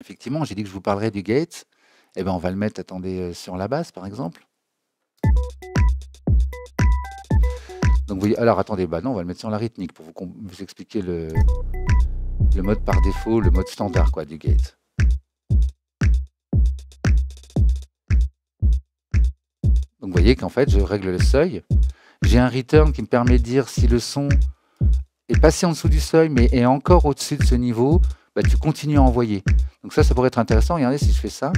Effectivement, j'ai dit que je vous parlerais du gate. Eh ben, on va le mettre, attendez, sur la basse, par exemple. Donc, vous voyez, alors attendez, bah non, on va le mettre sur la rythmique pour vous expliquer le mode par défaut, le mode standard quoi, du gate. Donc, vous voyez qu'en fait, je règle le seuil. J'ai un return qui me permet de dire si le son est passé en dessous du seuil, mais est encore au-dessus de ce niveau, bah, tu continues à envoyer. Donc ça pourrait être intéressant. Regardez si je fais ça.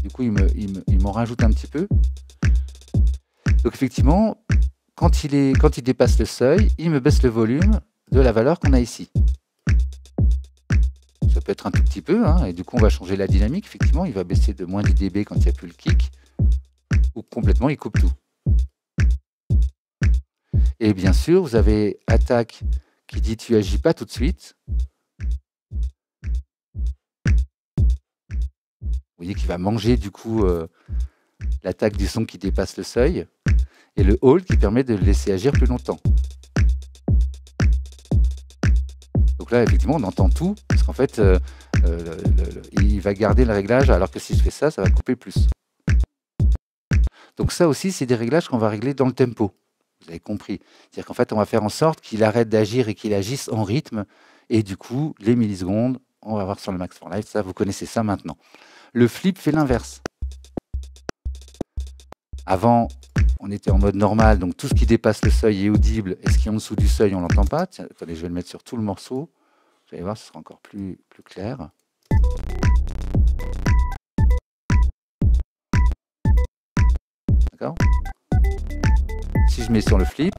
Du coup, il m'en rajoute un petit peu. Donc effectivement, quand il dépasse le seuil, il me baisse le volume de la valeur qu'on a ici. Ça peut être un tout petit peu, hein, et du coup on va changer la dynamique. Effectivement, il va baisser de moins 10 dB quand il n'y a plus le kick, ou complètement il coupe tout. Et bien sûr, vous avez attaque qui dit tu agis pas tout de suite. Vous voyez qu'il va manger du coup l'attaque du son qui dépasse le seuil, et le hold qui permet de le laisser agir plus longtemps. Donc là, effectivement, on entend tout, parce qu'en fait, il va garder le réglage, alors que si je fais ça, ça va couper plus. Donc ça aussi, c'est des réglages qu'on va régler dans le tempo. Vous avez compris. C'est-à-dire qu'en fait, on va faire en sorte qu'il arrête d'agir et qu'il agisse en rythme. Et du coup, les millisecondes, on va voir sur le Max for Live, ça, vous connaissez ça maintenant. Le flip fait l'inverse. Avant, on était en mode normal, donc tout ce qui dépasse le seuil est audible, et ce qui est en dessous du seuil, on l'entend pas. Tiens, attendez, je vais le mettre sur tout le morceau. Vous allez voir, ce sera encore plus clair. D'accord ? Si je mets sur le flip,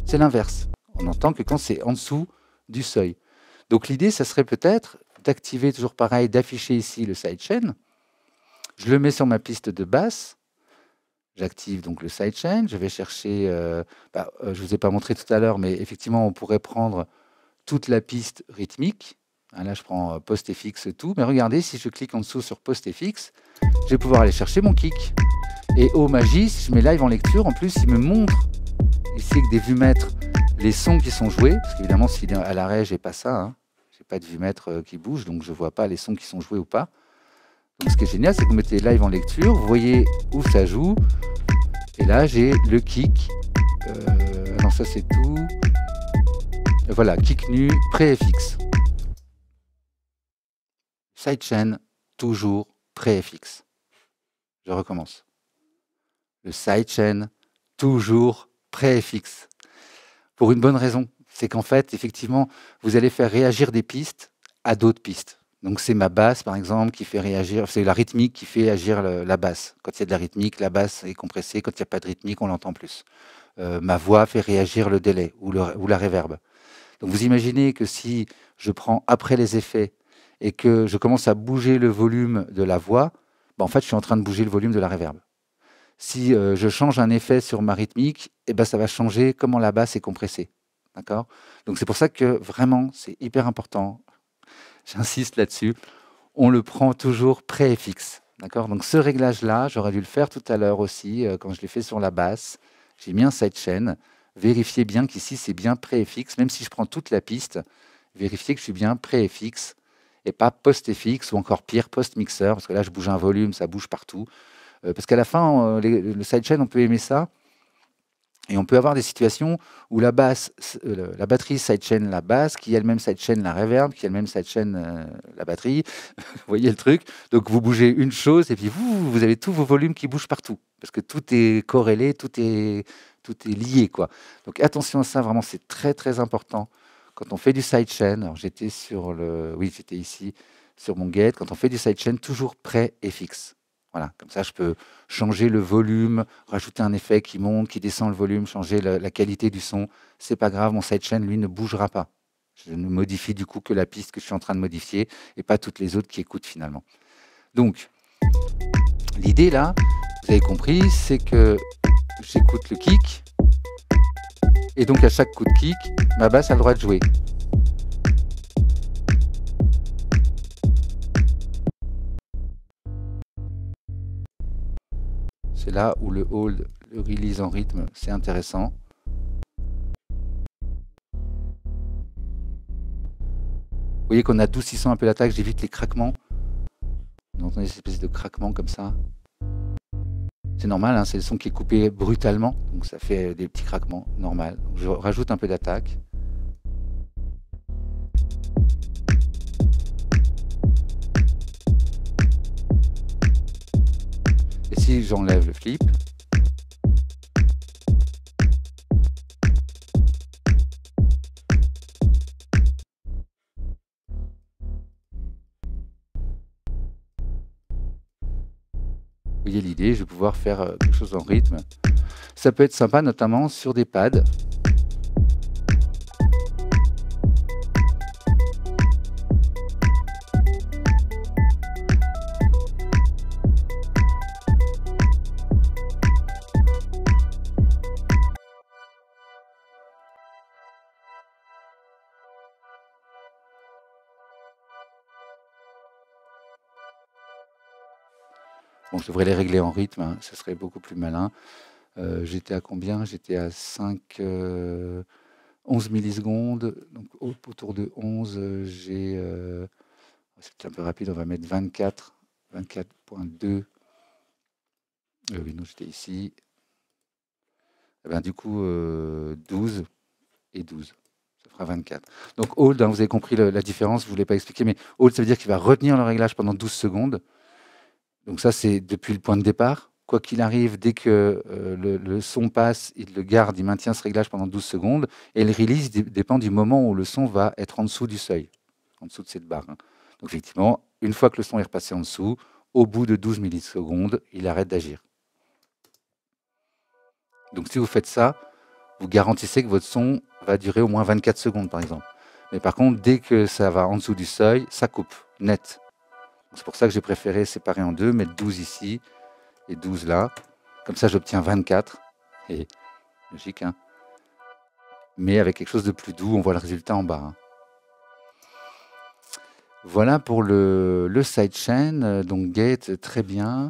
c'est l'inverse. On entend que quand c'est en dessous du seuil. Donc l'idée, ça serait peut-être d'activer toujours pareil, d'afficher ici le sidechain. Je le mets sur ma piste de basse. J'active donc le sidechain. Je vais chercher, je ne vous ai pas montré tout à l'heure, mais effectivement, on pourrait prendre toute la piste rythmique. Là, je prends post FX tout. Mais regardez, si je clique en dessous sur post FX, je vais pouvoir aller chercher mon kick. Et oh magie, si je mets live en lecture, en plus, il me montre ici avec des vumètres les sons qui sont joués. Parce qu'évidemment, si à l'arrêt, j'ai pas ça. Hein. J'ai pas de vumètre qui bouge, donc je vois pas les sons qui sont joués ou pas. Donc ce qui est génial, c'est que vous mettez live en lecture, vous voyez où ça joue. Et là, j'ai le kick. Non, ça c'est tout. Voilà, kick nu, pré-FX. Sidechain, toujours pré-FX. Je recommence. Le sidechain, toujours pré-FX. Pour une bonne raison, c'est qu'en fait, effectivement, vous allez faire réagir des pistes à d'autres pistes. Donc c'est ma basse, par exemple, qui fait réagir, c'est la rythmique qui fait agir la basse. Quand il y a de la rythmique, la basse est compressée. Quand il n'y a pas de rythmique, on l'entend plus. Ma voix fait réagir le délai ou la reverb. Donc vous imaginez que si je prends après les effets et que je commence à bouger le volume de la voix, en fait, je suis en train de bouger le volume de la reverb. Si je change un effet sur ma rythmique, ça va changer comment la basse est compressée. D'accord ? Donc c'est pour ça que vraiment, c'est hyper important. J'insiste là-dessus. On le prend toujours pré-FX. D'accord ? Donc ce réglage-là, j'aurais dû le faire tout à l'heure aussi, quand je l'ai fait sur la basse. J'ai mis un sidechain. Vérifiez bien qu'ici, c'est bien pré-FX. Même si je prends toute la piste, vérifiez que je suis bien pré-FX et pas post-FX ou encore pire, post-mixeur. Parce que là, je bouge un volume, ça bouge partout. Parce qu'à la fin, le sidechain, on peut aimer ça. Et on peut avoir des situations où la batterie sidechain la basse, qui elle-même sidechain la reverb, qui elle-même sidechain la batterie. Vous voyez le truc? Donc vous bougez une chose et puis vous avez tous vos volumes qui bougent partout. Parce que tout est corrélé, tout est lié, quoi. Donc attention à ça, vraiment, c'est très très important. Quand on fait du sidechain, alors j'étais j'étais ici sur mon gate. Quand on fait du sidechain, toujours pré-FX. Voilà, comme ça je peux changer le volume, rajouter un effet qui monte, qui descend le volume, changer la qualité du son. C'est pas grave, mon sidechain, lui, ne bougera pas. Je ne modifie du coup que la piste que je suis en train de modifier et pas toutes les autres qui écoutent finalement. Donc, l'idée là, vous avez compris, c'est que j'écoute le kick et donc à chaque coup de kick, ma basse a le droit de jouer. C'est là où le hold, le release en rythme, c'est intéressant. Vous voyez qu'on adoucissant un peu l'attaque, j'évite les craquements. Vous entendez cette espèce de craquement comme ça. C'est normal, hein, c'est le son qui est coupé brutalement, donc ça fait des petits craquements, normal. Donc je rajoute un peu d'attaque. Et si j'enlève le flip, vous voyez l'idée, je vais pouvoir faire quelque chose en rythme. Ça peut être sympa, notamment sur des pads. Bon, je devrais les régler en rythme, hein, ce serait beaucoup plus malin. J'étais à combien? J'étais à 11 millisecondes, donc autour de 11, c'est un peu rapide, on va mettre 24, 24.2. Oui, non, j'étais ici. Eh ben, du coup, 12 et 12. Ça fera 24. Donc hold, hein, vous avez compris la différence, je ne vous l'ai pas expliqué, mais hold, ça veut dire qu'il va retenir le réglage pendant 12 secondes. Donc ça, c'est depuis le point de départ. Quoi qu'il arrive, dès que le son passe, il le garde, il maintient ce réglage pendant 12 secondes. Et le release dépend du moment où le son va être en dessous du seuil, en dessous de cette barre, hein. Donc effectivement, une fois que le son est repassé en dessous, au bout de 12 millisecondes, il arrête d'agir. Donc si vous faites ça, vous garantissez que votre son va durer au moins 24 secondes, par exemple. Mais par contre, dès que ça va en dessous du seuil, ça coupe, net. C'est pour ça que j'ai préféré séparer en deux, mettre 12 ici et 12 là. Comme ça, j'obtiens 24. Et logique, hein. Mais avec quelque chose de plus doux, on voit le résultat en bas, hein. Voilà pour le sidechain, donc gate, très bien.